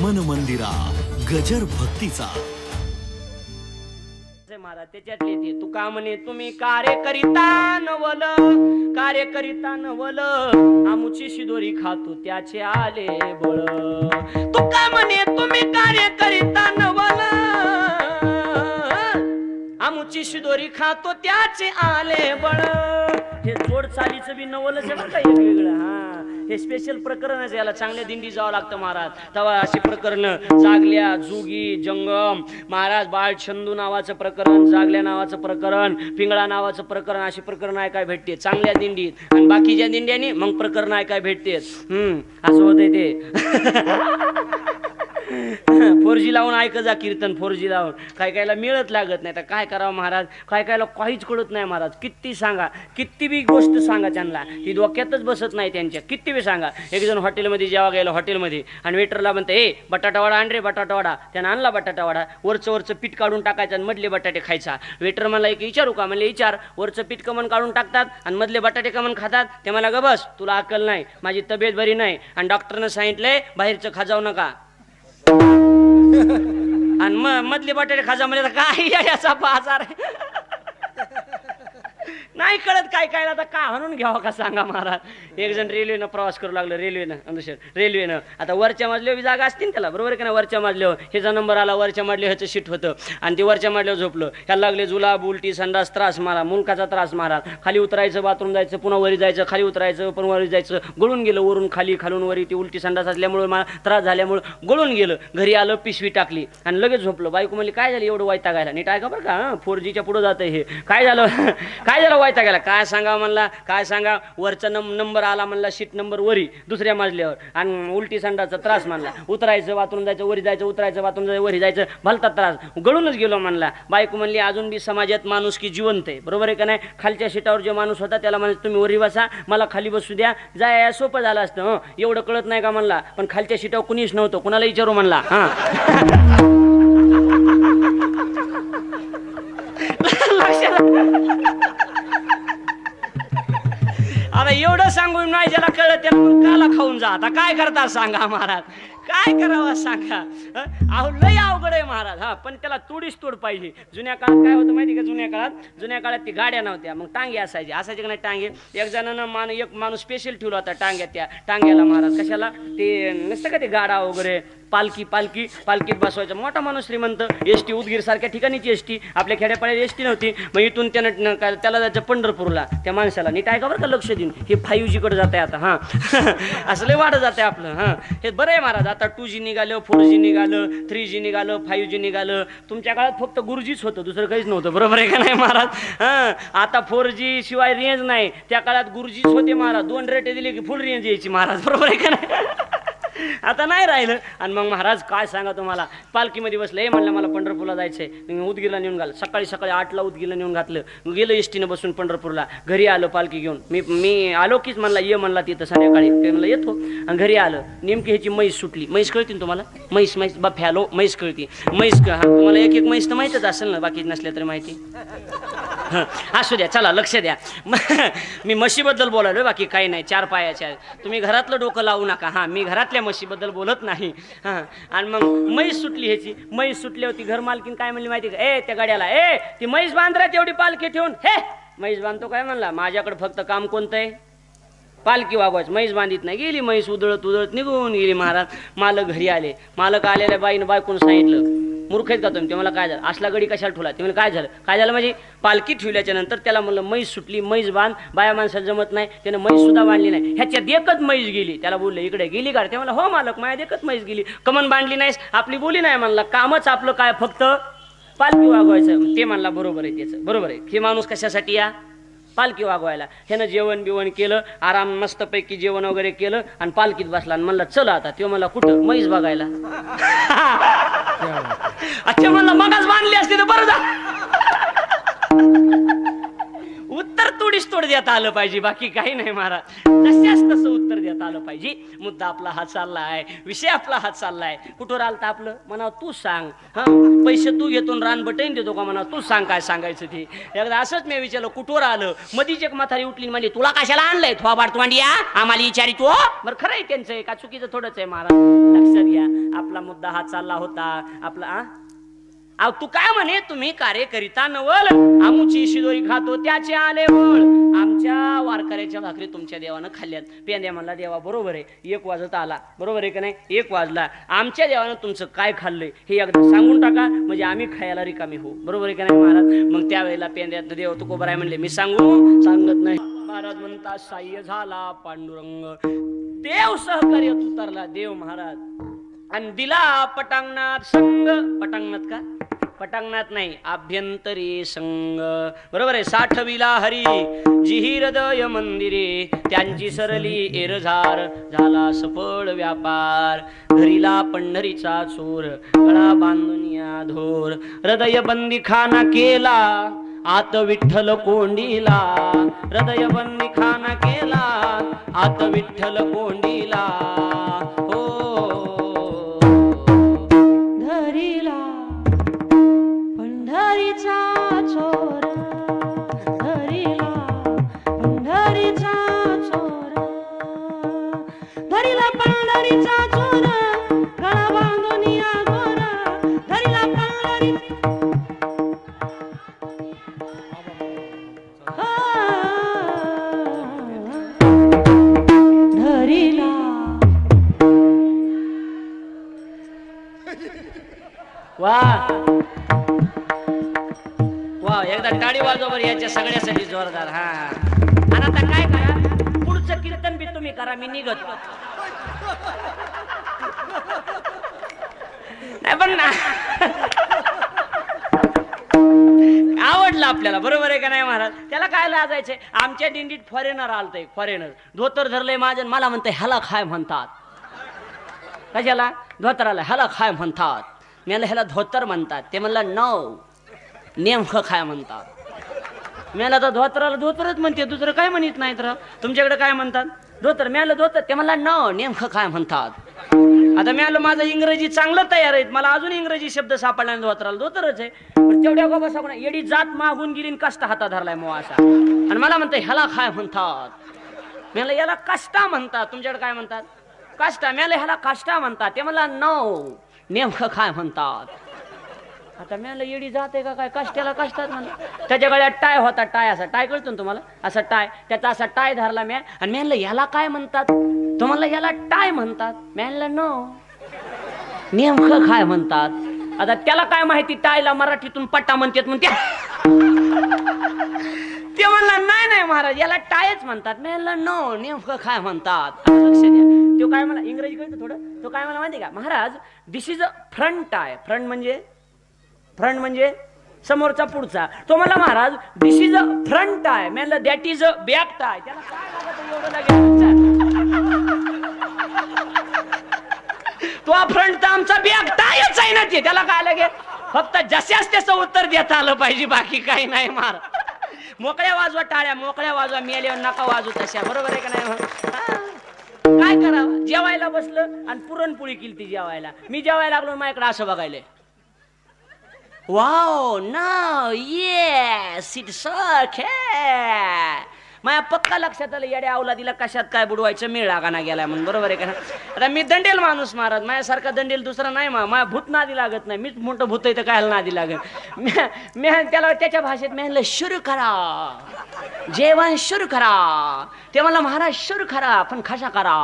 मन मंदिरा गजर भक्तीचा महाराज त्याच्यातले ते तुका म्हणे तुम्ही कार्य करिता नवल आमुची शिदोरी खातो त्याचे आले बळ तुका म्हणे तुम्ही कार्य करिता नवल आमुची शिदोरी खातो त्याचे आले बळ हे जोड चालीचं बी नवलच आहे बरं का वेगवेगळं हा हे स्पेशल प्रकरणच याला चांगल्या दिंडी जावं लागतं महाराज तेव्हा अशी प्रकरण जागल्या जुगी जंगम महाराज बाळ छंदू नावाचं प्रकरण जागल्या नावाचं प्रकरण पिंगळा नावाचं प्रकरण अशी प्रकरण ऐकाय भेटते चांगल्या दिंडीत आणि बाकीच्या दिंड्यांनी मग प्रकरण ऐकाय भेटते असं होतंय ते 4G लावून ऐक जा कीर्तन 4G लावून काय कायला मिळत लागत नाही तर काय करावं महाराज काय कायला काहीच कळत नाही महाराज किती सांगा किती बी गोष्ट सांगा त्यांना ती डोक्यातच बसत नाही त्यांच्या किती बी सांगा एक जण हॉटेलमध्ये जेव्हा गेलो हॉटेलमध्ये आणि वेटरला म्हणते ए बटाटा वडा आण रे बटाटा वडा त्यानं आणला बटाटा वडा वरचं पीठ काढून टाकायचं आणि मधले बटाटे खायचा वेटर मला एक विचारू का म्हणले विचार वरचं पीठ कमन काढून टाकतात आणि मधले बटाटे कमन खातात ते मला ग बस तुला अक्कल नाही माझी तब्येत बरी नाही आणि डॉक्टरनं सांगितलंय बाहेरचं खाजावू नका आणि मधले बटाटे खाजा म्हणजे काय याचा बाजार नाही कळत काय काय आता का म्हणून घ्यावं का सांगा महाराज एक जण रेल्वेनं प्रवास करू लागलं रेल्वेनं आता वरच्या मजल्यावर जागा असतील त्याला बरोबर का ना वरच्या मजल्यावर ह्याचा नंबर आला वरच्या मजल्यावर ह्याचं सीट होतं आणि ते वरच्या मजल्यावर झोपलं ह्याला लागले जुलाब उलटी संडास त्रास मारा मुलकाचा त्रास मारा खाली उतरायचं बाथरूम जायचं पुन्हा वरी जायचं खाली उतरायचं पण वरी जायचं गळून गेलं वरून खाली खालून वरी ती उलटी संडास असल्यामुळे मला त्रास झाल्यामुळे गळून गेलं घरी आलं पिशवी टाकली आणि लगेच झोपलं बायको म्हणली काय झालं एवढं वैतागायला नीट ऐका बरं का 4Gच्या पुढे जातं हे काय झालं वैतागायला काय सांगा म्हणला काय सांगा वरचा नंबर आला म्हणला सीट नंबर वरी दुसऱ्या मजल्यावर आणि उलटी संडासचा त्रास म्हणला उतरायचं बाथरूम जायचं वरी जायचं उतरायचं बाथरूम जायचं वरी जायचं भलता त्रास गळूनच गेलो म्हणला बायको म्हणली अजून बी समाजात माणूस की जिवंत आहे बरोबर आहे का नाही खालच्या सीटावर जो माणूस होता त्याला म्हणजे तुम्ही वरी बसा मला खाली बसू द्या जाय सोपं झालं असतं एवढं कळत नाही का म्हणला पण खालच्या सीटावर कुणीच नव्हतं कुणाला विचारू म्हणला आता एवढं सांगून नाही ज्याला कळत त्याला मग काला खाऊन जा आता काय करता सांगा महाराज काय करावं सांगा अहो लय अवघड आहे महाराज पण त्याला तोडीच तोड पाहिजे जुन्या काळात काय होतं माहिती का जुन्या काळात ती गाड्या नव्हत्या मग टांगे असायचे का नाही टांगे एक जणांना एक माणूस स्पेशल ठेवला होता टांग्यात त्या टांग्याला महाराज कशाला ते नसतं का ते गाडा वगैरे पालखीत बसवायचं मोठा माणूस श्रीमंत ST उदगीर सारख्या ठिकाणीची ST आपल्या खेड्यापाड्यात ST नव्हती मग इथून त्यानं त्याला जायचं पंढरपूरला त्या माणसाला नीट ऐका बरं का लक्ष देऊन हे 5G कडे जात आहे आता असं लय वाढत जाते आपलं हे बरं आहे महाराज आता 2G निघालं 4G निघालं 3G निघालं 5G निघालं तुमच्या काळात फक्त गुरुजीच होतं दुसरं काहीच नव्हतं बरोबर आहे का नाही महाराज आता 4G शिवाय रेंज नाही त्या काळात गुरुजीच होते महाराज 2 रेटे दिले की फुल रेंज यायची महाराज बरोबर आहे का नाही आता नाही राहिलं आणि मग महाराज काय सांगा तुम्हाला पालखीमध्ये बसलं म्हणलं मला पंढरपूरला जायचंय उदगीरला नेऊन घाल सकाळी 8ला उदगीरला नेऊन घातलं गेलं STनं बसून पंढरपूरला घरी आलो पालखी घेऊन मी आलो कीच म्हणला ये म्हणला तिथं संध्याकाळी म्हणलं येतो आणि घरी आलं नेमकी ह्याची म्हैस सुटली म्हैस कळती तुम्हाला म्हैस बफ्यालो म्हैस कळती म्हैस तुम्हाला एक म्हैस तर माहीतच असेल ना बाकी नसल्या तरी माहिती असू द्या चला लक्ष द्या मी म्हशीबद्दल बोलायलो बाकी काही नाही 4 पायाच्या तुम्ही घरातलं डोकं लावू नका मी घरातल्या म्हशीबद्दल बोलत नाही आणि मग म्हैस सुटली ह्याची म्हैस सुटली होती घर मालकीन काय म्हणली माहिती का त्या गाड्याला ती म्हैस बांधरा तेवढी पालखी ठेवून म्हैस बांधतो काय म्हणला माझ्याकडे फक्त काम कोणतं आहे पालखी वागवायचं म्हैस बांधित नाही गेली म्हैस उधळत निघून गेली महाराज मालक घरी आले मालक आलेल्या बाईनं बायकोनं सांगितलं मूर्ख आहेत का तुम्ही ते मला काय झालं असला गडी कशाला ठेवला ते मला काय झालं म्हणजे पालखी ठेवल्याच्या नंतर त्याला म्हणलं म्हैस सुटली म्हैस बांध बाया माणसाला जमत नाही त्यानं म्हैस सुद्धा बांधली नाही ह्याच्यात एकच म्हैस गेली त्याला बोललं इकडे गेली का ते मला हो मालक माझ्यात एकच म्हैस गेली कमन बांधली नाहीस आपली बोली नाही म्हणला कामच आपलं काय फक्त पालखी वागवायचं ते म्हणला बरोबर आहे त्याचं बरोबर आहे हे माणूस कशासाठी या पालखी वागवायला ह्यानं जेवण बिवण केलं आराम मस्तपैकी जेवण वगैरे केलं आणि पालखीत बसला आणि म्हणला चला आता तो मला कुठं म्हैस बघायला अच्छा म्हणला मगच बांधली असते तर बरं जा उत्तर तुडीस तोड देता आलं पाहिजे, बाकी काही नाही महाराज. तशाच तसं उत्तर देता आलं पाहिजे. मुद्दा आपला हा चाललाय, विषय आपला हा चाललाय. कुठं रालतं आपलं म्हणा तू सांग. हा पैसे तू घेतो रान बटईन देतो का म्हणा तू सांग काय सांगायचं ते. एकदा असंच मी विचारलं कुठवर आलं, मधीच एक म्हातारी उठली म्हणजे तुला कशाला आणलंय थोबाड तोंडिया आम्हाला विचारी तू. बरं खरं आहे त्यांचं का चुकीचं थोडंच आहे महाराज. लक्षात घ्या आपला मुद्दा हा चालला होता आपला. तू काय म्हणे तुम्ही कार्य करिता नवल, आमुची शिदोरी खातो त्याचे आले वळ. आमच्या वारकऱ्याच्या भाकरी तुमच्या देवानं खाल्ल्यात. पेंद्या म्हणला देवा बरोबर आहे, 1 वाजत आला बरोबर आहे का नाही, 1 वाजला. आमच्या देवानं तुमचं काय खाल्लंय हे एकदा सांगून टाका म्हणजे आम्ही खायला रिकामी हो, बरोबर आहे का नाही महाराज. मग त्यावेळेला पेंद्यात देव तू कोबर आहे म्हणले मी सांगत नाही. महाराज म्हणतात साह्य झाला पांडुरंग, देव सहकार्यात उतरला देव महाराज आणि दिला पटांगणात संग. पटांगणात का पटांगणात नाही आभ्यंतरी संग, बरोबर आहे. 60विला हरी जिही हृदय मंदिरे, त्यांची सरली एरझार झाला सफळ व्यापार. धरीला पंढरीचा चोर गळा बांधून या धोर, हृदय बंदी खाना केला आत विठ्ठल कोंडीला. हृदय बंदी खाना केला आत विठ्ठल कोंडीला. पंढरीचा चोर धरीला, पंढरीचा चोर धरीला, पंढरीचा चोर गळा बांधून या गोर. धरीला पंढरी धरीला. वा एकदा टाळी वाजवर याच्या सगळ्यासाठी जोरदार. हा आणि आता काय करा पुढचं कीर्तन बी तुम्ही करा मी निघत नाही. पण आवडलं आपल्याला बरोबर आहे का नाही महाराज. त्याला काय लाजायचंय. आमच्या दिंडीत फॉरेनर आलतय, फॉरेनर धोतर धरलंय माझं मला म्हणतंय ह्याला काय म्हणतात. कशाला धोतराला ह्याला काय म्हणतात. मी ह्याला धोतर म्हणतात. ते म्हणलं नो नेमकं काय म्हणतात. मला तर धोतराला धोतरच म्हणते, दुसरं काय म्हणत नाहीत. तुमच्याकडे काय म्हणतात धोतर. मिळालं धोतर. ते मला न नेमकं काय म्हणतात. आता मिळालं माझं इंग्रजी चांगलं तयार आहे, मला अजून इंग्रजी शब्द सापडला धोतराला धोतरच आहे. तेवढ्या गोबा सापड येडी जात मागून गेली कष्ट हातात धरलाय मग असा आणि मला म्हणते ह्याला काय म्हणतात. मला याला कष्टा म्हणतात. तुमच्याकडे काय म्हणतात काष्टा. मला ह्याला काष्टा म्हणतात. ते मला नो नेमकं काय म्हणतात. आता मला येडी जाते का काय काष्ट्याला काष्टात म्हणलं. त्याच्या गळ्यात टाय होता, टाय असा टाय कळतो ना तुम्हाला, असा टाय. त्याचा असा टाय धरला मी आणि मी म्हणलं याला काय म्हणतात. तो म्हणला याला टाय म्हणतात. मी म्हणलं नो नेमकं काय म्हणतात. आता त्याला काय माहिती टायला मराठीतून पट्टा म्हणतात म्हणते. ते म्हणला नाही नाही महाराज याला टायच म्हणतात. मी म्हणलं नो नेमकं काय म्हणतात. लक्ष द्या. तो काय मला इंग्रजी कळतं थोडं. तो काय मला माहिती का Maharaj this is a front tie. Front म्हणजे समोरचा पुढचा. तो मला Maharaj this is a front tie. मी म्हणलं that is a back tie. त्याला काय लागत एवढं लागेल. तो फ्रंट तर आमचा बॅक टायच आहे ना. ते त्याला काय लागेल. फक्त जशाच त्याचं उत्तर देता आलं पाहिजे, बाकी काही नाही महाराज. मोकळ्या वाजवा टाळ्या, मोकळ्या वाजवा. मेल्यावर नका वाजू तशा, बरोबर आहे का नाही. काय करावं जेवायला बसलं आणि पुरणपोळी केली ती जेवायला. मी जेवायला लागलो माझ्याकडे असं बघायला. वाव ना येस इट्स ओके. माझ्या पक्का लक्षात आलं येड्या अवलादीला कशात काय बुडवायचं मिळ लागाना गेलाय म्हणून, बरोबर आहे का. आता मी दंडेल माणूस महाराज, माझ्यासारखा दंडेल दुसरा नाही. माझ्या भूत नादी लागत नाही. मीच मोठं भूत आहे तर काय नादी लागत. मी त्याला त्याच्या भाषेत मी म्हणलं शुरू करा जेवण शुरू करा. ते मला महाराज शुरू करा पण कशा करा.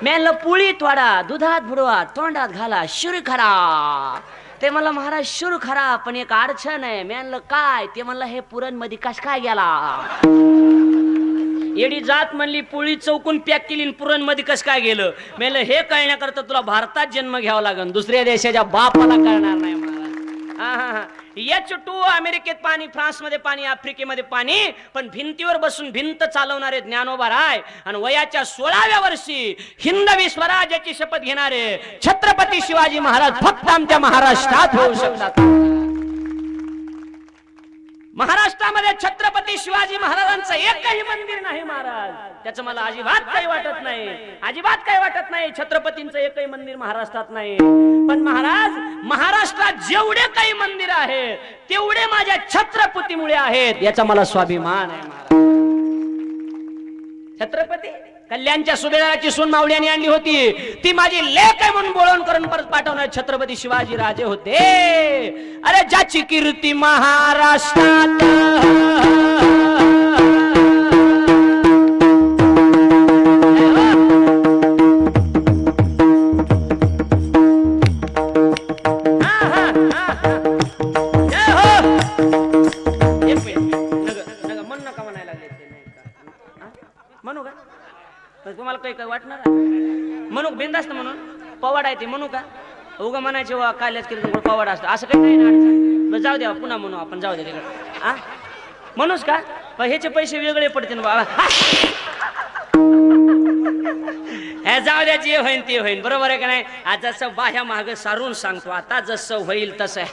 मी म्हणलं पोळीत वाढा दुधात बुडवा तोंडात घाला शुरू करा. ते मला महाराज शुरू करा पण एक अडचण आहे. मी म्हणलं काय. ते म्हणलं हे पुरण मध्ये कस काय गेला. येडी जात म्हणली पोळी चौकून पॅक केली पुरण मध्ये कस काय गेलं. मी म्हणलं हे कळण्याकरता तुला भारतात जन्म घ्यावा लागेल, दुसऱ्या देशाच्या बापाला कळणार नाही महाराज. H2 अमेरिकेत पाणी, फ्रान्स मध्ये पाणी, आफ्रिकेमध्ये पाणी. पण भिंतीवर बसून भिंत चालवणारे ज्ञानोबा राय आणि वयाच्या 16व्या वर्षी हिंदवी स्वराज्याची शपथ घेणारे छत्रपती शिवाजी महाराज फक्त आमच्या महाराष्ट्रात होऊ शकतात. महाराष्ट्रामध्ये छत्रपती शिवाजी महाराजांचं एकही मंदिर नाही महाराज. त्याचं मला अजिबात काही वाटत नाही, अजिबात काही वाटत नाही. छत्रपतींचं एकही मंदिर महाराष्ट्रात नाही. पण महाराज, महाराष्ट्रात जेवढे काही मंदिर आहेत तेवढे माझ्या छत्रपतीमुळे आहेत, याचा मला स्वाभिमान आहे महाराज. छत्रपती कल्याणच्या सुभेदाराची सून मावळ्याने आणली होती, ती माझी लेक आहे म्हणून बोलवून करून परत पाठवणार छत्रपती शिवाजी राजे होते. अरे ज्याची कीर्ती महाराष्ट्रात म्हणू का? तुम्हाला काही काय वाटणार म्हणू बिंदास्त म्हणून पवाड आहे ते म्हणू का? उगा म्हणायचे वा काल्याच केलं पवाड असतं असं काही नाही ना. जाऊ द्या पुन्हा म्हणू आपण, जाऊ द्या तिकडे. हा म्हणूच का? पण ह्याचे पैसे वेगळे पडते ना बाबा. हे जाऊ द्या, जे होईन ते होईन, बरोबर आहे का नाही? आज जसं बाह्या माग सारून सांगतो, आता जसं होईल तसं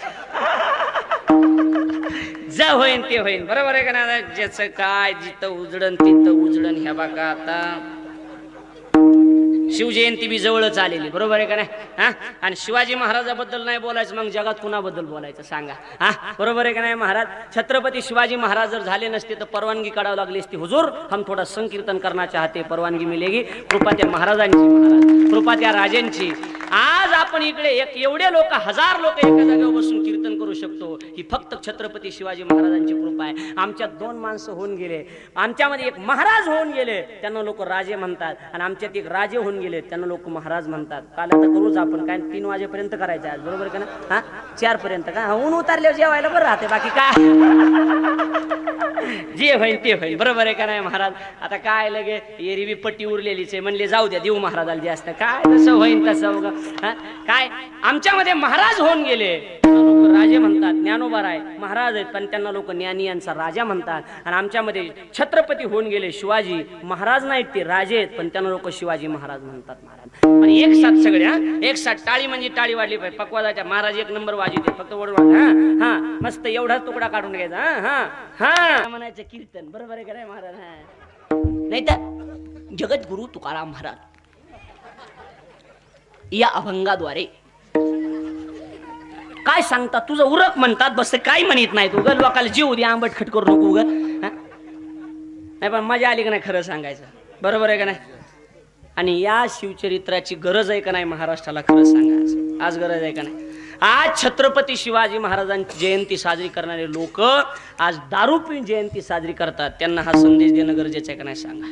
जे होईन ते होईन, बरोबर आहे का नाही? ज्याचं काय जिथं उजडन तिथं उजडन. ह्या बघा आता शिवजयंती बी जवळच आलेली, बरोबर आहे का नाही? हा, आणि शिवाजी महाराजाबद्दल नाही बोलायचं मग जगात कुणाबद्दल बोलायचं सांगा? हा, बरोबर आहे का नाही महाराज? छत्रपती शिवाजी महाराज जर झाले नसते तर परवानगी काढावी लागली असती. हुजूर हम थोडा संकीर्तन करना चाहते, परवानगी मिलेगी. कृपा त्या महाराजांची, महाराज कृपा त्या राजांची. आज आपण इकडे एवढे लोक, हजार लोक एका जागेवर बसून कीर्तन करू शकतो, ही फक्त छत्रपती शिवाजी महाराजांची कृपा आहे. आमच्यात 2 माणसं होऊन गेले, आमच्यामध्ये एक महाराज होऊन गेले, त्यांना लोक राजे म्हणतात, आणि आमच्यात एक राजे होऊन गेले, त्यांना लोक महाराज म्हणतात. काल आता करूच आपण काय 3 वाजेपर्यंत करायचं आज, बरोबर का ना? हा, 4 पर्यंत का? ऊन उतारल्यावर जेवायला बरं राहते, बाकी काय जे होईल ते होईल, बरोबर आहे का नाही महाराज? आता काय लगे एरवी पट्टी उरलेलीच आहे, म्हणले जाऊ द्या देऊ महाराजाला जे असतं, काय तसं होईल तसं. काय आमच्यामध्ये महाराज होऊन गेले, लोक राजे म्हणतात. ज्ञानोबा राय महाराज आहेत, पण त्यांना लोक ज्ञानी यांचा राजा म्हणतात. आणि आमच्यामध्ये छत्रपती होऊन गेले शिवाजी महाराज नाहीत, ते राजे आहेत, पण त्यांना लोक शिवाजी महाराज म्हणतात. महाराज पण एक साथ सगळे, हा एक साथ टाळी म्हणजे टाळी वाढली पाहिजे. पकवादाच्या महाराज 1 नंबर वाजवते, फक्त ओढ हा हा मस्त एवढाच तुकडा काढून घ्यायचा. हा हा हा म्हणायचं कीर्तन, बरोबर आहे का नाही महाराज? हा नाही तर जगद्गुरु तुकाराम महाराज या अभंगाद्वारे काय सांगतात? तुझं उरक म्हणतात, बस काय म्हणत नाही. तू गल लोकाला जीव दे, आंबट खट करू नको उगल. नाही पण मजा आली का नाही खरं सांगायचं, बरोबर आहे का नाही? आणि या शिवचरित्राची गरज आहे का नाही महाराष्ट्राला, खरं सांगायचं आज गरज आहे का नाही? आज छत्रपती शिवाजी महाराजांची जयंती साजरी करणारे लोक आज दारू पिऊन जयंती साजरी करतात. त्यांना हा संदेश देणं गरजेचं आहे का नाही सांगा?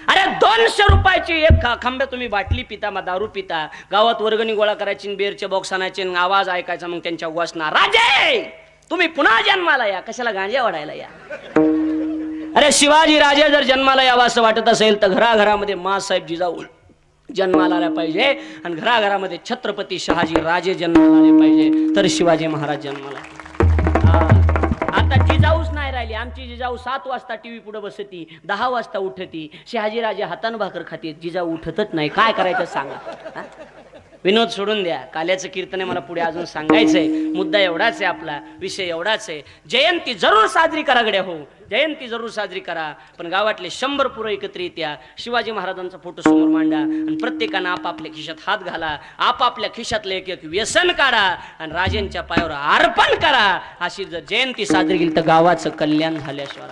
अरे 200 रुपयाची एक खांब्या तुम्ही बाटली पिता, मग दारू पिता. गावात वर्गणी गोळा करायची, बेरचे बॉक्स आणायचे, आवाज ऐकायचा, मग त्यांच्या वासना राजे तुम्ही पुन्हा जन्माला या, कशाला गांजा वाढायला या? अरे शिवाजी राजे जर जन्माला यावा असं वाटत असेल तर घराघरामध्ये माँसाहेब जिजाऊ जन्माला आला पाहिजे, आणि घराघरामध्ये छत्रपती शहाजी राजे जन्माला आले पाहिजे, तर शिवाजी महाराज जन्माला. आता जिजाऊच नाही राहिली. आमची जिजाऊ 7 वाजता टीव्ही पुढे बसती, 10 वाजता उठती. शहाजी राजे हातान भाकर खाते, जिजाऊ उठतच नाही. काय करायचं सांगा? विनोद सोडून द्या, काल्याचं कीर्तन आहे, मला पुढे अजून सांगायचंय. मुद्दा एवढाच आहे, आपला विषय एवढाच आहे. जयंती जरूर साजरी करा गड्या, हो जयंती जरूर साजरी करा, पण गावातले 100 पुरं एकत्रित या, शिवाजी महाराजांचा फोटो समोर मांडा, आणि प्रत्येकानं आपापल्या खिशात हात घाला, आपापल्या खिशातलं एक एक व्यसन काढा, आणि राजांच्या पायावर अर्पण करा. अशी जर जयंती साजरी केली तर गावाचं कल्याण झाल्याशिवाय.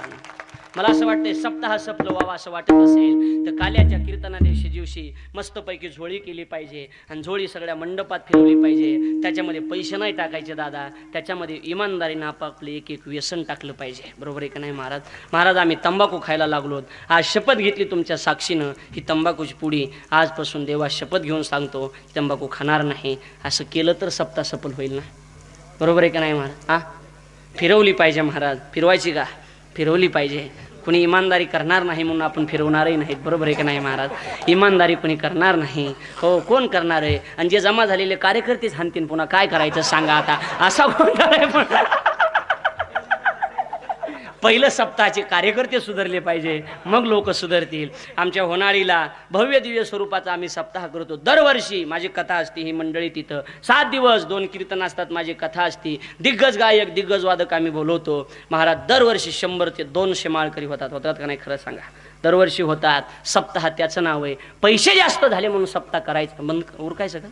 मला असं वाटतंय सप्ताह सफल व्हावा असं वाटत असेल तर काल्याच्या कीर्तना दिवशी मस्तपैकी झोळी केली पाहिजे, आणि झोळी सगळ्या मंडपात फिरवली पाहिजे. त्याच्यामध्ये पैसे नाही टाकायचे दादा, त्याच्यामध्ये इमानदारीनं आपापले एक एक व्यसन टाकलं पाहिजे, बरोबर आहे का नाही महाराज? महाराज आम्ही तंबाखू खायला लागलो, आज शपथ घेतली तुमच्या साक्षीनं, ही तंबाखूची पुडी आजपासून देवा शपथ घेऊन सांगतो तंबाखू खाणार नाही. असं केलं तर सप्ताह सफल होईल ना, बरोबर आहे का नाही महाराज? हा फिरवली पाहिजे महाराज, फिरवायची का? फिरवली पाहिजे. कुणी इमानदारी करणार नाही म्हणून आपण फिरवणारही नाहीत, बरोबर आहे का नाही महाराज? इमानदारी कुणी करणार नाही, हो कोण करणार आहे? आणि जे जमा झालेले कार्यकर्तेच हाणतील पुन्हा, काय करायचं सांगा आता? असा कोण पहिलं सप्ताहाचे कार्यकर्ते सुधारले पाहिजे, मग लोक सुधारतील. आमच्या होणारीला भव्य दिव्य स्वरूपाचा आम्ही सप्ताह करतो दरवर्षी. माझी कथा असते, ही मंडळी तिथं 7 दिवस 2 कीर्तन असतात, माझी कथा असती, दिग्गज गायक दिग्गज वादक आम्ही बोलवतो. महाराज दरवर्षी 100 ते 200 माळकरी होतात का नाही खरं सांगा? दरवर्षी होतात. सप्ताह त्याचं नाव आहे. पैसे जास्त झाले म्हणून सप्ताह करायचं बंद उरकायचं का?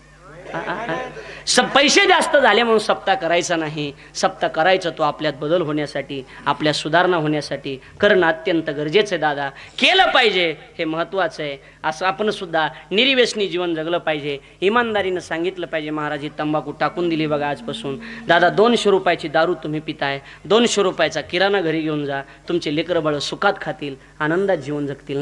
पैसे जास्त झाले म्हणून सप्ताह करायचा नाही. सप्ताह करायचा तो आपल्यात बदल होण्यासाठी, आपल्या सुधारणा होण्यासाठी करणं अत्यंत गरजेचं आहे दादा. केलं पाहिजे, हे महत्त्वाचं आहे. असं आपण सुद्धा निर्व्यसनी जीवन जगलं पाहिजे. इमानदारीनं सांगितलं पाहिजे. महाराज ही तंबाखू टाकून दिली बघा आजपासून. दादा 200 रुपयाची दारू तुम्ही पिताय, 200 रुपयाचा किराणा घरी घेऊन जा. तुमचे लेकरं बाळ सुखात खातील, आनंदात जीवन जगतील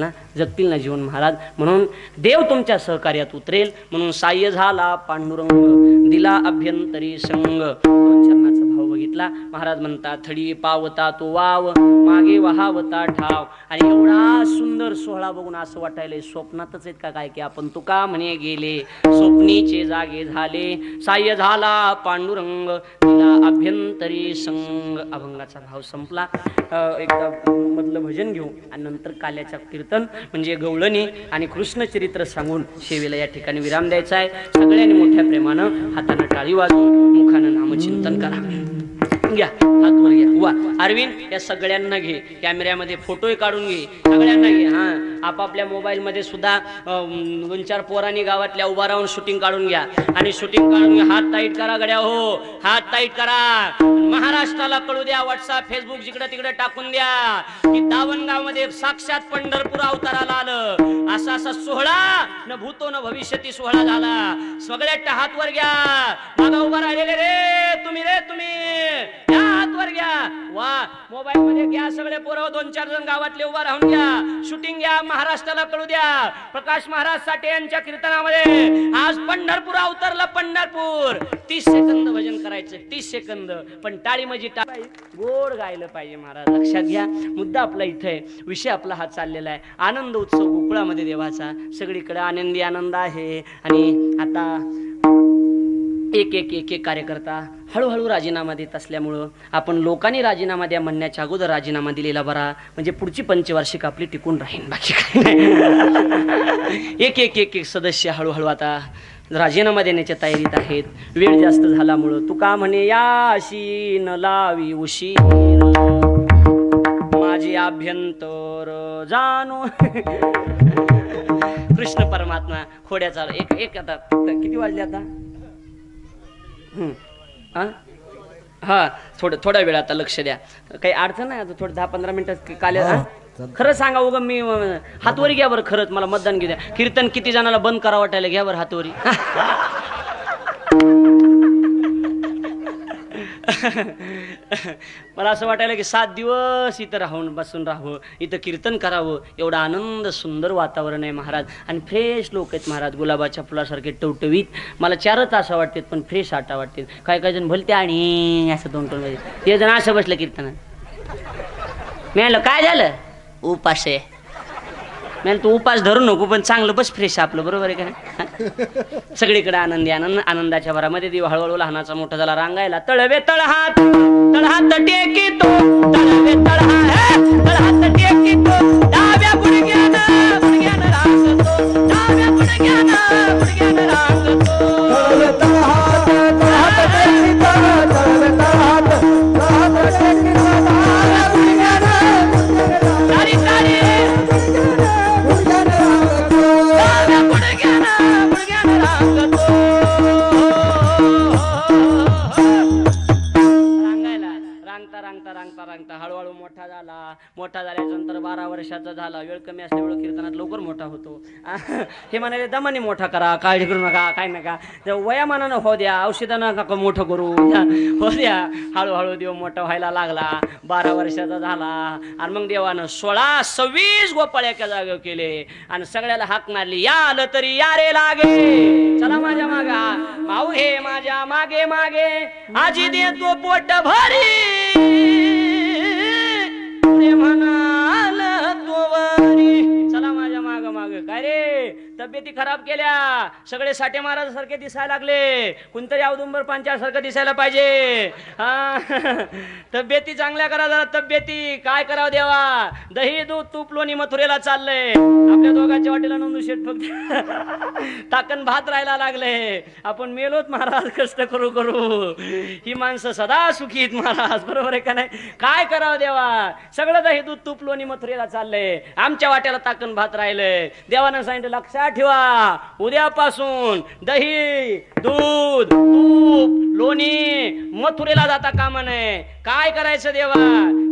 ना जीवन महाराज. म्हणून देव तुमच्या सहकार्यात उतरेल. म्हणून साह्य झाला पांडुरंग, दिला अभ्यंतरी संग. 2 चरणाचा भाव बघितला. महाराज म्हणतात थडी पावता तो वाव, मागे वहावता ठाव. आणि एवढा सुंदर सोहळा बघून असं वाटायलंय स्वप्नातच आहेत का काय, की आपण तुका म्हणे गेले स्वप्नीचे जागे झाले. साह्य झाला पांडुरंग, दिला अभ्यंतरी संग. अभंगाचा भाव संपला. एकदा मधलं भजन घेऊ आणि नंतर काल्याच्या कीर्तन म्हणजे गवळणी आणि कृष्णचरित्र सांगून शेवेला या ठिकाणी विराम द्यायचा आहे. सगळ्यांनी मोठ्या प्रेमानं हातानं टाळी वाजवून मुखानं नामचिंतन करा. घ्या हात वर घ्या. वा अरविंद या सगळ्यांना घे, कॅमेऱ्यामध्ये फोटोही काढून घे, सगळ्यांना घे. हा आपापल्या मोबाईल मध्ये सुद्धा 2-4 पोरांनी गावातल्या उभा राहून शूटिंग काढून घ्या आणि शूटिंग काढून घ्या. हात टाईट करा गड्या, हो हात टाईट करा. महाराष्ट्राला कळू द्या, व्हॉट्सअप फेसबुक जिकडे तिकडे टाकून द्या की दावणगाव मध्ये साक्षात पंढरपूर अवताराला आलं. असा सोहळा न भूतो न भविष्यती सोहळा झाला. सगळ्या हात वर घ्या. मागा उभा राहिलेले रे तुम्ही या हात वर घ्या. वा मोबाईल मध्ये घ्या सगळे पोरं, 2-4 जण गावातले उभा राहून घ्या. शूटिंग घ्या, महाराष्ट्राला कळू द्या. प्रकाश महाराज साठे यांच्या कीर्तनामध्ये आज पंढरपूर अवतरला. पंढरपूर 30 सेकंद भजन करायचं, 30 सेकंद. पण टाळी म्हणजे गोड गायलं पाहिजे महाराज. लक्षात घ्या, मुद्दा आपला इथं आहे, विषय आपला हा चाललेला आहे. आनंद उत्सव गोकुळामध्ये देवाचा, सगळीकडे आनंदी आनंद आहे. आणि आता एक कार्यकर्ता हळूहळू राजीनामा देत असल्यामुळं आपण लोकांनी राजीनामा द्या म्हणण्याच्या अगोदर राजीनामा दिलेला बरा, म्हणजे पुढची पंचवार्षिक आपली टिकून राहील, बाकी काय नाही. एक सदस्य हळूहळू आता राजीनामा देण्याच्या तयारीत आहेत. वेळ जास्त झाल्यामुळं तुका म्हणे याशी न लावी उशीर, माझे अभ्यंतर जाणू. कृष्ण परमात्मा खोड्याचा एक आता किती वाजले आता? हा थोडा वेळ आता लक्ष द्या. काही अडचण नाही, आता थोडं 10-15 मिनिटात काले. खरं सांगा उगा मी हातवरी घ्या बरं. खरंच मला मतदान घेऊ द्या. कीर्तन किती जणाला बंद करा वाटायला, घ्या बरं हातवरी. मला असं वाटायला की 7 दिवस इथं बसून राहावं, इथं कीर्तन करावं. एवढा आनंद सुंदर वातावरण आहे महाराज. आणि फ्रेश लोक आहेत महाराज, गुलाबाच्या फुलासारखे टवटवीत. मला 4 तास वाटतात पण फ्रेश आटा वाटते. काय जण भलते आणि असं 2 टोन ते जण असं बसलं कीर्तनात. मी म्हणलं काय झालं? उपास आहे. मी तू उपास धरू नको पण चांगलं बस फ्रेश आपलं, बरोबर आहे का? सगळीकडे आनंदी आनंदाच्या भरामध्ये देव हळूहळू लहानाचा मोठा झाला रांगायला. तळवे तळहात टेकितो, तळवे तळहात टेकितो, डाव्या गुडघ्यानं रांगतो, डाव्या गुडघ्यानं रांगतो. रांगता हळूहळू मोठा झाल्यानंतर 12 वर्षाचा झाला. वेळ कमी असल्यामुळे कीर्तनात लवकर मोठा होतो. हे म्हणाले दमाने मोठा करा, काळजी करू नका, काय नका, वयामानानं हो द्या, औषधानं नका मोठं करू हो द्या. हळूहळू देव मोठा व्हायला लागला. 12 वर्षाचा झाला आणि मग देवानं 16-26 गोपाळ एका जागेवर केले आणि सगळ्याला हाक मारली, या आलं तरी या रे लागे, चला माझ्या मागा, माऊ हे माझ्या मागे मागे, आजी देतो पोट भरी, म्हणाल तोवरी, चला माझ्या माग माग काय रे तब्येती खराब केल्या सगळे साठे महाराज सारखे दिसायला लागले कोणतरी औदुंबर पांचाळ सारखं दिसायला पाहिजे हा तब्येती चांगल्या करा जरा तब्येती काय करावं देवा दही दूध तूप लोणी मथुरेला चाललंय आपल्या दोघांच्या वाटेला नोंदू शेट फक्त टाकन भात राहायला लागले आपण मेलोत महाराज कष्ट करू करू ही माणसं सदा सुखीत महाराज बरोबर आहे का नाही काय करावं देवा सगळं दही दूध तूप लोणी मथुरेला चाललंय आमच्या वाट्याला टाकन भात राहिलंय देवानं सांगितलं लक्षात ठेवा उद्यापासून दही दूध तूप लोणी मथुरेला जाता कामा नये काय करायचं देवा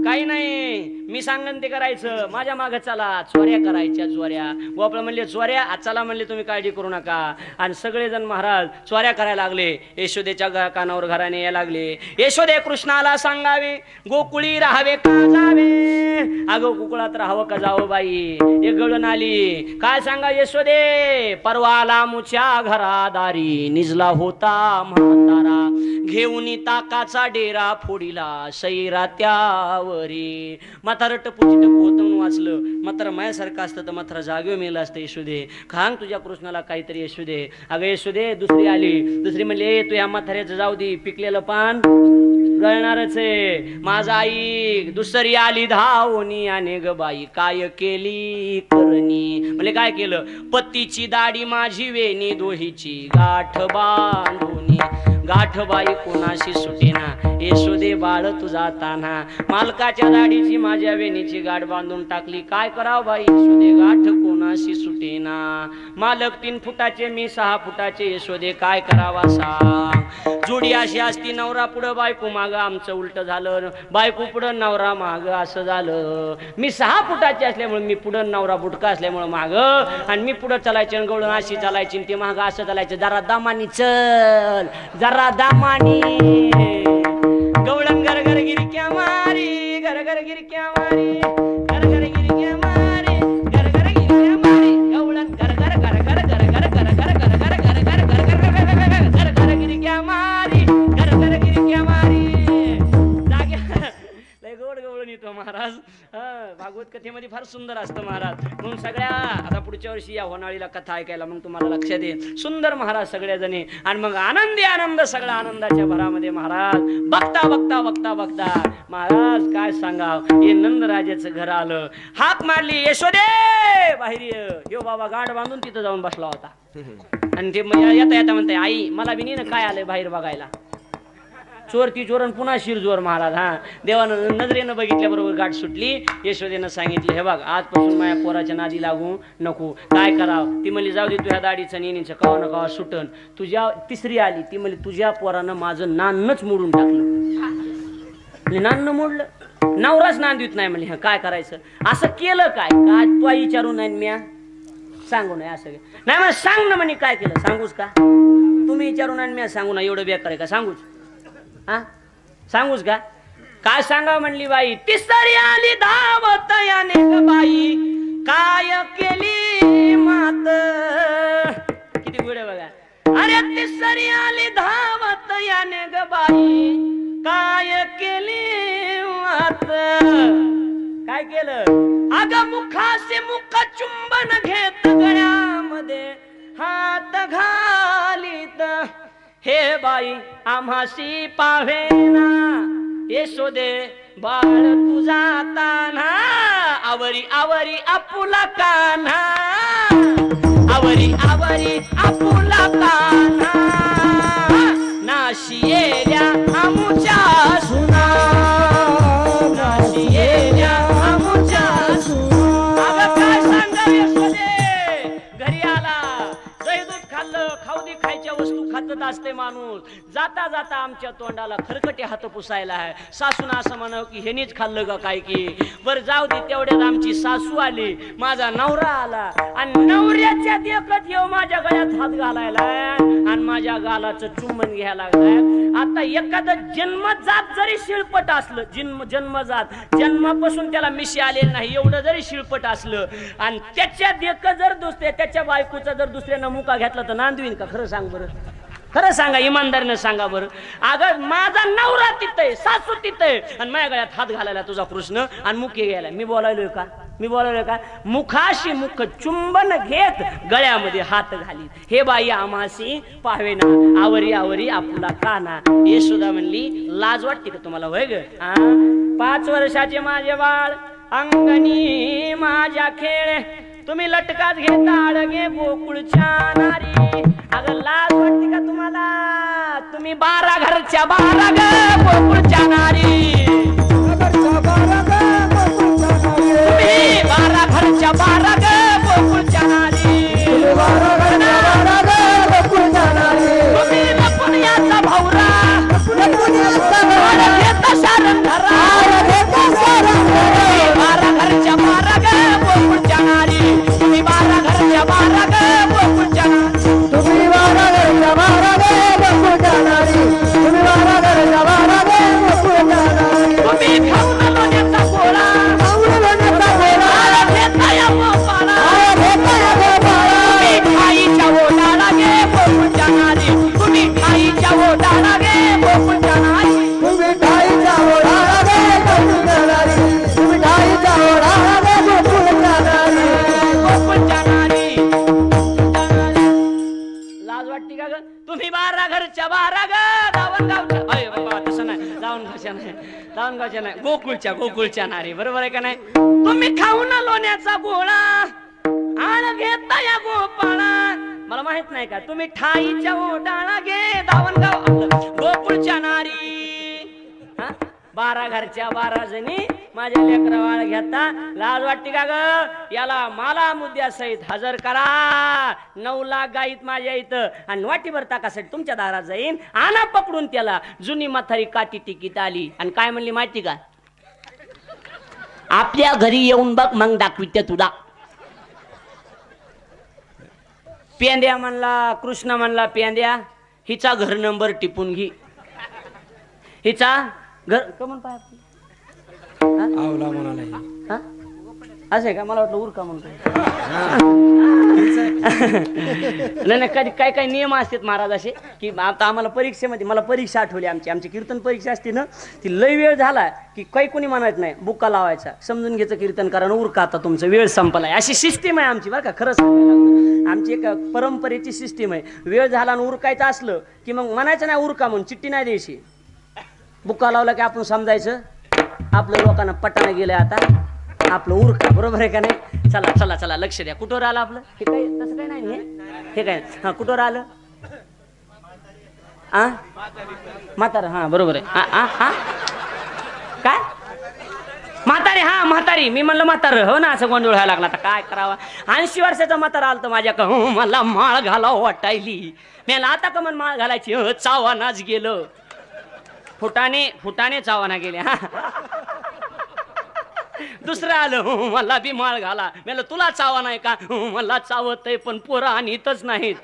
काही नाही मी सांगन ते करायचं माझ्या मागे चला चोऱ्या करायच्या चोऱ्या गोपाळ म्हणले चोऱ्या आज चला म्हणले तुम्ही काळजी करू नका आणि सगळेजण महाराज चोऱ्या करायला लागले यशोदेच्या कानावर घराने यायला लागले यशोदे कृष्णाला सांगावे गोकुळी राहावे का जावे अगं कुकुळात राहावं का जावं बाई एक गळून आली काय सांगा यशोदे परवाला मुच्या घरादारी निजला होता म्हातारा घेऊन ताकाचा डेरा फोडीला सैरा त्यावरी म्हातारा टपूची टपू होतं म्हणून वाचलं म्हातारा माझ्यासारखं असतं तर म्हातारा जागेवर मेलं असतं यशोदे खांग तुझ्या कृष्णाला काहीतरी यशोदे अगं यशोदे दुसरी आली दुसरी म्हणले तू या म्हाताऱ्याचं जाऊ दे पिकलेलं पान गळणारच आहे माझा आई दुसरी आली धावणी आणि ग बाई काय केली करणी म्हणजे काय केलं पत्तीची दाढी माझी वेणी दोहीची गाठ बांधुनी गाठ बाई कोणाशी सुटेना यशोदे बाळ तुझा ताना मालकाच्या दाढीची माझ्या वेणीची गाठ बांधून टाकली काय करावं बाई यशोदे गाठ कोणाशी सुटेना मालक 3 फुटाचे मी 6 फुटाचे यशोदे काय करावा सांग जोडी अशी असती नवरा पुढं बायको माग आमचं उलट झालं बायको पुढं नवरा माग असं झालं मी 6 फुटाचे असल्यामुळे मी पुढं नवरा बुटका असल्यामुळे माग आणि मी पुढं चालायचे गवळण अशी चालायची ते माग असं चालायचं जरा दामानी चल जरा दामानी गवळण घर घर गिरक्या मारी घर घर गिरक्या मारी घर घर गिरक्या मारी घर घर गिरक्या मारी गवळण घर घर घर घर घर घर घर घर घर घर घर घर घर घर घर गिरक्या मारी घर घर गिरक्या मारी जाग्या लय गोड गवळण येतो महाराज भागवत कथेमध्ये फार सुंदर असतं महाराज म्हणून सगळ्या आता पुढच्या वर्षी या होणाळीला कथा ऐकायला मग तुम्हाला लक्षात येईल सुंदर महाराज सगळ्या जणी आणि मग आनंदी आनंद सगळा आनंदाच्या भरामध्ये महाराज बघता बघता बघता बघता महाराज काय सांगाव हे नंदराजाचं घर आलं हाक मारली यशोदे बाहेर यो बाबा गाठ बांधून तिथं जाऊन बसला होता आणि ते येता येता म्हणते आई मला बी नाही काय आलंय बाहेर बघायला चोर ती चोरण पुन्हा शिरजोर महाराज हा देवानं नजरेनं बघितल्याबरोबर गाठ सुटली यशोदेनं सांगितलं हे बघ आजपासून माझ्या पोराच्या नादी लागू नको काय करावं ती म्हणली जाऊ दे तुझ्या दाढीचं नेणीचं कवा ना कवा सुटन तुझ्या तिसरी आली ती म्हणली तुझ्या पोरानं माझं नानच मोडून टाकलं नान्न मोडलं नवराच नांदीत नाही म्हणली काय करायचं असं केलं काय काय तू विचारू नाही म्या सांगू नाही असं नाही मग सांग ना म्हणे काय केलं सांगूच का तुम्ही विचारू नाही म्या सांगू ना एवढं बेकार आहे का सांगूच हा सांगूच का काय सांगा म्हणली बाई तिसरी आली धावत याने ग बाई काय केली मात किती गुढे बघा अरे तिसरी आली धावत याने ग बाई काय केली मात काय केलं अगं मुखासे मुख चुंबन घेत गळ्यामध्ये हात घालीत हे बाई आम्हाशी पावेना यशोदे बाळ तुझा तान्हा आवरी आवरी आपुला कान्हा आवरी आवरी आपुला कान्हा नाशी येल्या आमुच्या सुना नाशी येल्या आमुच्या सुना अगं काय सांगा यशोदे घरी आला दही दूध खाल्लं खाऊ दे खायच्या वस्तू खातच असते माणूस जाता जाता आमच्या तोंडाला खरकटे हात पुसायला आहे सासूना असं म्हणावं की हेनीच खाल्लं का काय की बरं जाऊ दे तेवढ्यात आमची सासू आली माझा नवरा आला आणि नवऱ्याच्या देखत येऊ माझ्या गळ्यात हात घालायला आणि माझ्या गालाचं चुंबन घ्यायला लागलाय आता एखादं जन्मजात जरी शिळपट असलं जन्मजात जन्मापासून त्याला मिशी आलेलं नाही एवढं जरी शिळपट असलं आणि त्याच्या देखत जर दुसऱ्या त्याच्या बायकोचा जर दुसऱ्यानं मुका घेतला तर नांदवीन का खरं सांग बरं खरं सांगा इमानदारीनं सांगा बरं अगं माझा नवरा तिथं आहे सासू तिथं आहे आणि माझ्या गळ्यात हात घालायला तुझा कृष्ण आणि मुके घ्यायला मी बोलायलोय का मी बोलवलं का मुखाशी मुख चुंबन घेत गळ्यामध्ये हात घाली हे बाई आमासी पावेना आवरी आवरी आपुला काना. येशोदा म्हणली लाज वाटते का तुम्हाला होय ग? 5 वर्षाचे माझे बाळ अंगणी माझ्या खेळ तुम्ही लटकात घेता अडगे गोकुळच्या नारी. अगं लाज वाटते का तुम्हाला? तुम्ही 12 घरच्या 12 ग गोकुळच्या नारी. तुम्ही 12 घरच्या 12 ग गोकुळच्या नारी. तुम्ही लपून याचा भाऊरा घेता सारण धरा. 12 घरच्या 12 ग गोकुळच्या नारी. तुम्ही 12 घरच्या 12 ग गोकुळच्या नारी. तुम्ही 12 घरच्या 12 गोकुळच्या नारी. तुम्ही 12 घरच्या 12 गोकुळच्या नारी. तुम्ही खाऊन लोण्याचा गोळा घेता या गोपाळा. तुम्ही खाईच्या ओढाला गे गोकुळच्या नारी. तुम्ही खाईच्या ओढाला गे गोकुळच्या नारी. तुम्ही ठाईच्या ओढाला गे गोकुळच्या नारी. तुम्ही ठाईच्या ओढाला गे गोकुळच्या नारी. गोकुळच्या नारी. लाज वाटते का ग? तुम्ही 12 घरच्या 12 ग दावणगावच्या. अरे बाबा तसं नाही, दावणगावच्या नाही, दावणगावच्या नाही, गोकुळच्या नारी. बरोबर आहे का नाही? तुम्ही खाऊन लोण्याचा गोळा आण घेता या गोपाळा. मला माहित नाही का तुम्ही ठाईच्या ओढाळा घे दावणगाव आपलं गोकुळच्या नारी. 12 घरच्या 12 जणी माझ्या लेकरा वाळ घेता. लाज वाटते का ग? याला मला मुद्द्या सहित हजर करा. 9 लाख गाईत माझ्या इथं आणि वाटीभर ताकासाठी तुमच्या दारात जाईन. आणा पकडून त्याला. जुनी म्हातारी काठी टिकीत आली आणि काय म्हणली माहिती का? आपल्या घरी येऊन बघ मग दाखविते तुला. पेंद्या म्हणला कृष्ण म्हणला पेंद्या हिचा घर नंबर टिपून घे. हिचा घर कमन पाय आवला म्हणाला. असं आहे का? मला वाटलं उरका म्हणतो. नाही कधी काय काय नियम असतात महाराज असे की आता आम्हाला परीक्षेमध्ये मला परीक्षा आठवली. आमची कीर्तन परीक्षा असते ना ती लय वेळ झाला की काही कोणी म्हणायचं नाही. बुक्का लावायचा समजून घ्यायचं कीर्तन कारण उरका आता तुमचं वेळ संपलाय. अशी सिस्टीम आहे आमची बरं का. खरं सांगायला आमची एक परंपरेची सिस्टीम आहे. वेळ झाला आणि उरकायचं असलं की मग म्हणायचं नाही उरका म्हणून चिठ्ठी नाही द्यायची. बुक्का लावला की आपण समजायचं आपलं लोकांना पटाना गेलंय आता आपलं उरका. बरोबर आहे का नाही? चला चला चला लक्ष द्या. कुठवर आलं आपलं? हे काय तसं काय नाही हे काय? हा कुठवर आलं? म्हातारा. हा बरोबर आहे. काय म्हातारी? हा म्हातारी. मी म्हणलं म्हातार हो ना. असं गोंधळ व्हायला लागला. आता काय करावा? 80 वर्षाचा म्हातारा आलं तर माझ्या का मला माळ घालावं वाटायली. मला आता का मला माळ घालायची चावानाच गेलं. फुटाने चावाना गेले. हा दुसरं आलं मला बी माळ घाला. मला तुला चावा नाही का? मला चावत आहे पण पोरं आणि इथंच नाहीत.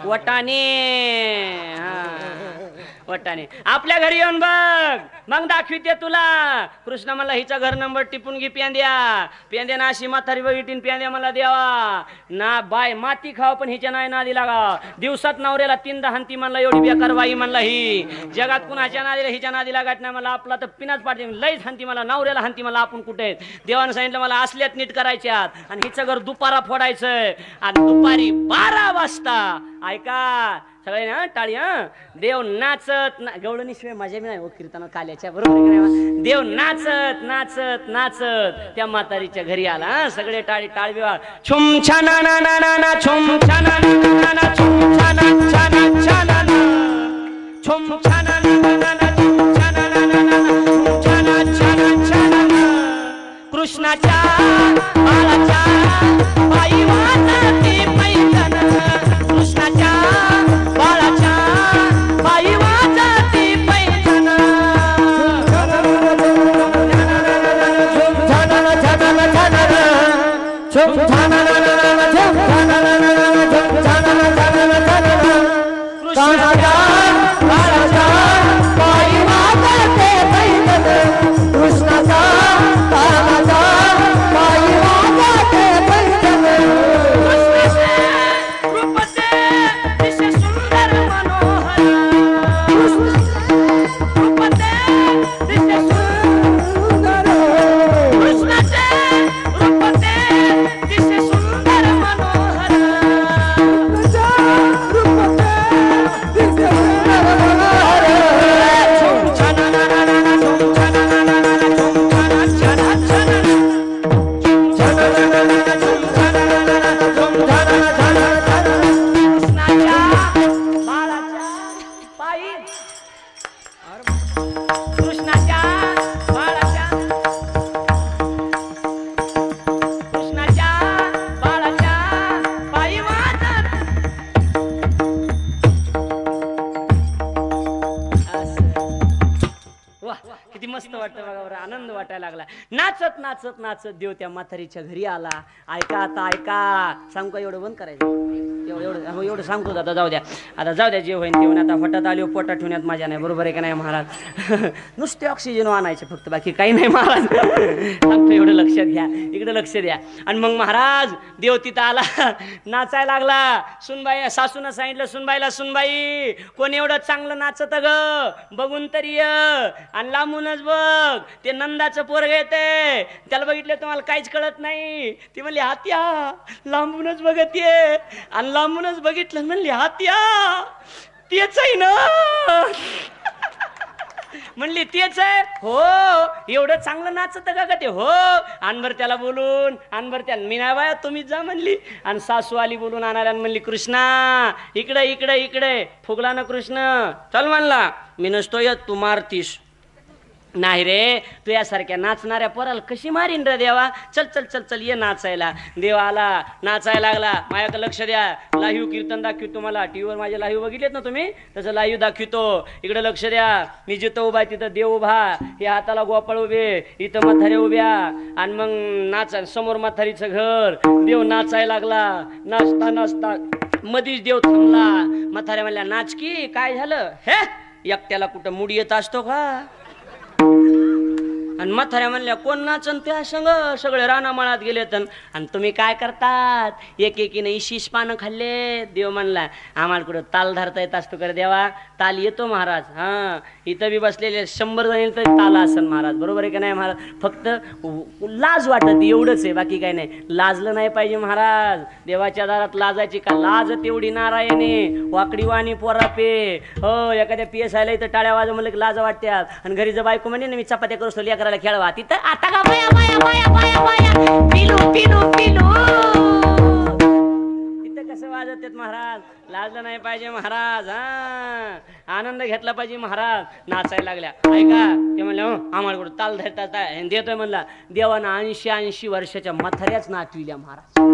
वटाने वटाने आपल्या घरी येऊन बघ मग दाखविते तुला. कृष्ण मला हिचा घर नंबर टिपून घे पेंद्या ना अशी म्हातारी बघितली. पेंद्या मला द्यावा ना बाय माती खाव पण हिच्या नाही नादी लागा. दिवसात नवऱ्याला 3दा हंती म्हणला. एवढी बेकार बाई म्हणला ही जगात कुणाच्या नादीला हिच्या नादी लागत नाही. मला आपला तर पिनाच पाडते. लईच हंती मला नवऱ्याला हंती मला. आपण कुठे आहेत? देवानं सांगितलं मला असल्यात नीट करायच्यात आणि हिचं घर दुपारा फोडायचंय आणि दुपारी 12 वाजता ऐका सगळे ना टाळी. देव नाचत गवळणीशिवाय मजा मी नाही हो कीर्तनात काल्याच्या. बरोबर देव नाचत नाचत नाचत त्या म्हातारीच्या घरी आला. सगळे टाळी टाळ बिवाळ छुम छाना ना ना ना ना छुम छाना ना ना छुम छाना छाना छाना छुम छाना ना ना ना छुम छाना ना ना ना छाना छाना छाना. कृष्णाच्या बाळाच्या बाई वाजते पैठण. कृष्णाच्या बाळाच्या बाई वाजते पैठण. छम छाना छाना छाना छम छाना छाना मस्त वाटतं बघा बरं, आनंद वाटायला लागला. नाचत नाचत नाचत देव त्या म्हातारीच्या घरी आला. ऐका आता ऐका, सांगू का? एवढं बंद करायचं, एवढं एवढं सांगतो. आता जाऊ द्या, आता जाऊ द्या, जे होईन ते होईन. आता फटात आली पोटा ठेवण्यात माझ्या नाही, बरोबर आहे का नाही महाराज? नुसते ऑक्सिजन आणायचे फक्त, बाकी काही नाही महाराज. सांगतो, एवढं लक्षात घ्या, इकडे लक्ष द्या. आणि मग महाराज देव तिथं आला, नाचायला लागला. सुनबाई सासूनं सांगितलं, सुनबाईला, सुनबाई कोण एवढं चांगलं नाचत ग, बघून तरी ये. आणि लांबूनच बघ, ते नंदाचं पोरग येते, त्याला बघितलं तुम्हाला काहीच कळत नाही. ती म्हणली हात्या, लांबूनच बघत ये. आणि लांबूनच बघितलं, म्हणली हात्या तेच आहे ना. म्हणली तेच आहे. हो, एवढं चांगलं नाचत का ते? हो. अनभर त्याला बोलून, अनभर त्या, मी नाही बाया तुम्हीच जा म्हणली. आणि सासू आली बोलून आणायला, म्हणली कृष्णा इकडे इकडे इकडे. फुगला ना कृष्ण, चल म्हणला. मी नसतो येत, तू मारतीस. नाही रे, तू यासारख्या नाचणाऱ्या पोराला कशी मारीन रे देवा. चल चल चल चल, ये नाचायला. देव आला, नाचायला लागला. माझ्याकडे लक्ष द्या, लाईव्ह कीर्तन दाखवतो तुम्हाला. टीव्हीवर माझे लाईव्ह बघितलेत ना तुम्ही, तसं लाईव्ह दाखवतो. इकडे लक्ष द्या. मी जिथं उभा आहे तिथं देव उभा, हे हाताला गोपाळ उभे, इथं म्हातारे उभ्या. आणि मग नाचा, समोर म्हातारीचं घर. देव नाचायला लागला. नाचता नाचता मधीच देव थांबला. म्हाताऱ्या म्हणल्या, नाच की, काय झालं? हे एकट्याला कुठं मुडी येत असतो का? आणि म्हाताऱ्या म्हणल्या, कोण नाचन त्या संग? सगळे रानामाळात गेलेत. आणि तुम्ही काय करतात? एक एकीने इशीश पानं खाल्ले. देव म्हणला, आम्हाला कुठं ताल धरता येत असतो कर देवा? ताल येतो महाराज. हा, इथं बी बसलेले 100 जण तरी ताल असन महाराज, बरोबर आहे का नाही महाराज? फक्त लाज वाटत एवढंच आहे, बाकी काय नाही. लाजलं नाही पाहिजे महाराज. देवाच्या दारात लाजायची का? लाज तेवढी नारायणे वाकडी वाणी पोरापे. हो, एखाद्या PSI ला इथं टाळ्या वाजव म्हणलं की लाज वाटत्यात. आणि घरी जर बायको म्हणे ना, मी चपात्या करू सोली करायला खेळवा, तिथं आता का बाया बाया बाया बाया बाया पिलू पिलू पिलू. तिथं कसं वाजत आहेत महाराज? लाजलं नाही पाहिजे महाराज. हा, आनंद घेतला पाहिजे महाराज. नाचायला लागल्या. ऐका, ते म्हणलं आम्हाला कुठं ताल धरता देतोय म्हणला. देवानं 80 वर्षाच्या म्हाताऱ्याच नाचविल्या महाराज.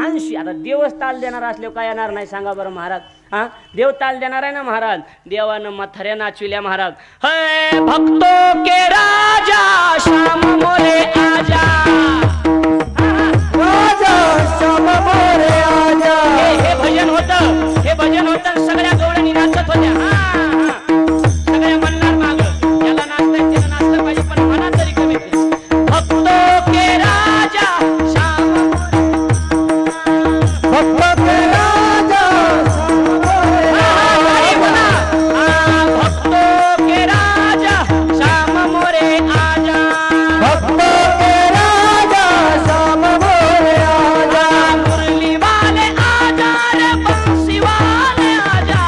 80. आता देवच ताल देणार असल्यावर काय येणार नाही सांगा बरं महाराज? हा, देव ताल देणार आहे ना महाराज. देवानं म्हाताऱ्या नाचविल्या महाराज. हे भक्तो के राजा श्याम मोरे आजा, राजा श्याम मोरे आजा. हे भजन होतं, हे भजन होतं. सगळ्या गवळणी नाचत होत्या. हा, सगळ्या म्हणणार माग, याला नाचताय त्याला नाचलं पाहिजे, पण म्हणा तरी कमी. भक्तो के राजा श्याम भक्त के राजा भक्तो के राजा श्याम मोरे आजा. भक्त के राजा श्याम मोरे आजा. मुरली वाले आजा रे, बंसी वाले आजा.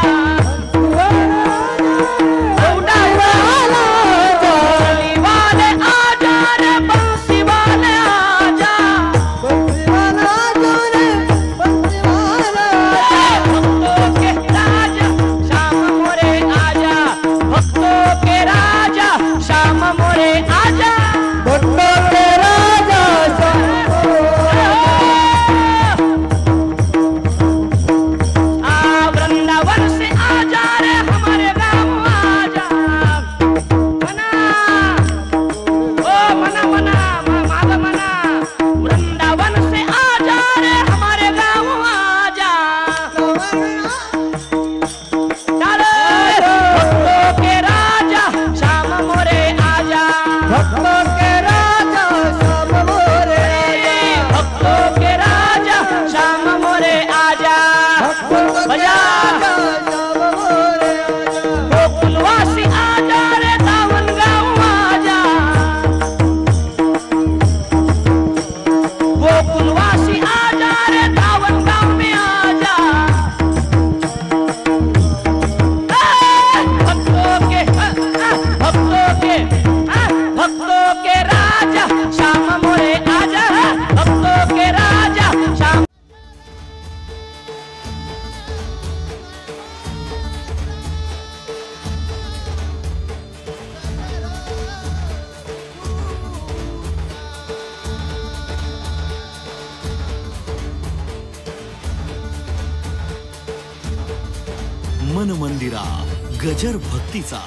मुरली वाले आजा रे, बंसी वाले आजा. भक्तों के राजा श्याम मोरे आजा. भक्तों के राजा श्याम मोरे आजा. भक्त के राजा वृंदावन से आजा रे, हमारे गाँव आजा. मना ओ मना मना माग मना. वृंदावन से आजा रे, हमारे गाँव आजा. भक्तों के राजा श्याम मोरे आजा. भक्त के राजा श्याम मोरे आजा. भक्तों के राजा श्याम मोरे आजा. बजा गोकुलवासी आजा रे, दावन गाँव आजा. गोकुलवासी आजा रे, दावन गाँव में आजा. भक्तों के राजा श्याम मोरे आजा. भक्तों के राजा श्याम. मन मंदिरा गजर भक्तीचा.